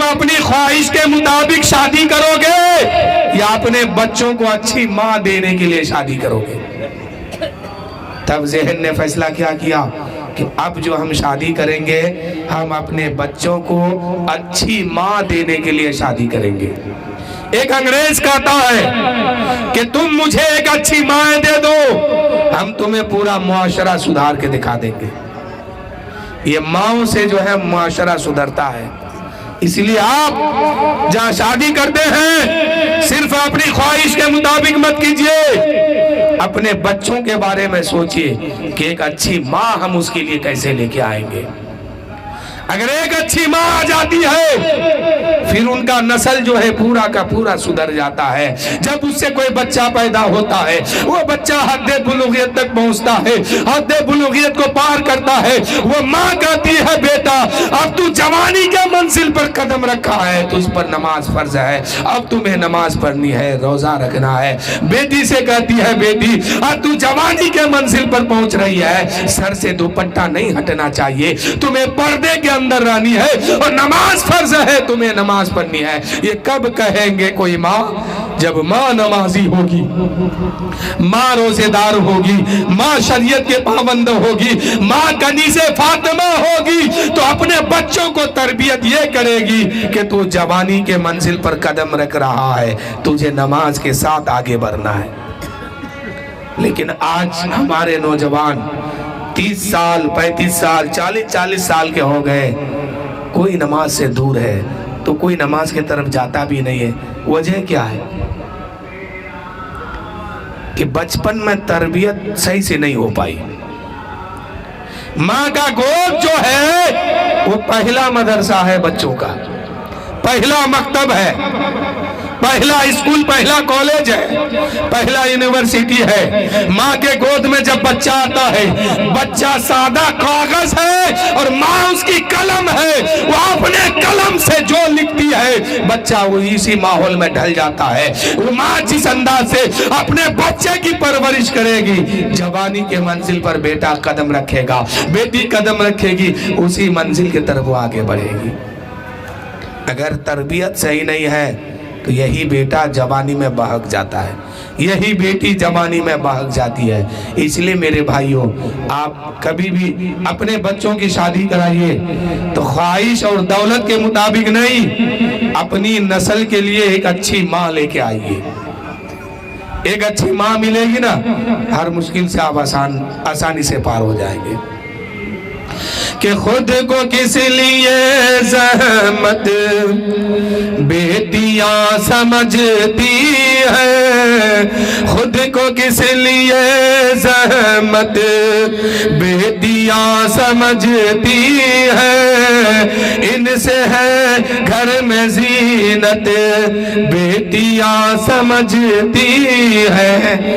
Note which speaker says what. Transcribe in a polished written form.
Speaker 1: तुम अपनी ख्वाहिश के मुताबिक शादी करोगे या अपने बच्चों को अच्छी माँ देने के लिए शादी करोगे? तब ज़हन ने फैसला क्या किया कि अब जो हम शादी करेंगे, हम अपने बच्चों को अच्छी माँ देने के लिए शादी करेंगे। एक अंग्रेज कहता है कि तुम मुझे एक अच्छी माँ दे दो, हम तुम्हें पूरा मुआशरा सुधार के दिखा देंगे। ये माँओं से जो है मुआशरा सुधरता है। इसलिए आप जहाँ शादी करते हैं सिर्फ अपनी ख्वाहिश के मुताबिक मत कीजिए, अपने बच्चों के बारे में सोचिए कि एक अच्छी माँ हम उसके लिए कैसे लेके आएंगे। अगर एक अच्छी माँ आ जाती है फिर उनका नस्ल जो है पूरा का पूरा सुधर जाता है। जब उससे कोई बच्चा पैदा होता है, वो बच्चा हद्दे बुलूगियत तक पहुंचता है, हद्दे बुलूगियत को पार करता है, वो माँ कहती है बेटा अब तू जवानी के मंजिल पर कदम रखा है, तुझ पर नमाज फर्ज है, अब तुम्हें नमाज पढ़नी है, रोजा रखना है। बेटी से कहती है बेटी अब तू जवानी के मंजिल पर पहुंच रही है, सर से दुपट्टा नहीं हटना चाहिए, तुम्हें पर्दे के अंदर रहनी है और नमाज फर्ज है, तुम्हें नमाज पढ़नी है। ये कब कहेंगे कोई माँ? जब माँ नमाजी होगी, माँ रोजेदार होगी, माँ शरीयत के पाबंद होगी, माँ कनीसे फातिमा होगी, तो अपने बच्चों को तरबियत ये करेगी कि तू जवानी के मंजिल पर कदम रख रहा है, तुझे नमाज के साथ आगे बढ़ना है। लेकिन आज हमारे नौजवान 30 साल 35 साल 40 साल के हो गए, कोई नमाज से दूर है, तो कोई नमाज की तरफ जाता भी नहीं है। वजह क्या है कि बचपन में तरबियत सही से नहीं हो पाई। माँ का गोद जो है वो पहला मदरसा है, बच्चों का पहला मकतब है, पहला स्कूल, पहला कॉलेज है, पहला यूनिवर्सिटी है। माँ के गोद में जब बच्चा आता है, बच्चा सादा कागज है और माँ उसकी कलम है, वो अपने कलम से जो लिखती है बच्चा वो इसी माहौल में ढल जाता है। वो माँ जिस अंदाज से अपने बच्चे की परवरिश करेगी, जवानी के मंजिल पर बेटा कदम रखेगा, बेटी कदम रखेगी, उसी मंजिल की तरफ वो आगे बढ़ेगी। अगर तरबियत सही नहीं है तो यही बेटा जवानी में बहक जाता है, यही बेटी जवानी में बहक जाती है। इसलिए मेरे भाइयों, आप कभी भी अपने बच्चों की शादी कराइए तो ख्वाहिश और दौलत के मुताबिक नहीं, अपनी नस्ल के लिए एक अच्छी माँ लेके आइए। एक अच्छी माँ मिलेगी ना, हर मुश्किल से आप आसानी से पार हो जाएंगे। कि खुद को किस लिए ज़हमत बेटियां समझती है, खुद को किस लिए ज़हमत बेटियां समझती है, इनसे है घर में ज़ीनत बेटियां समझती है।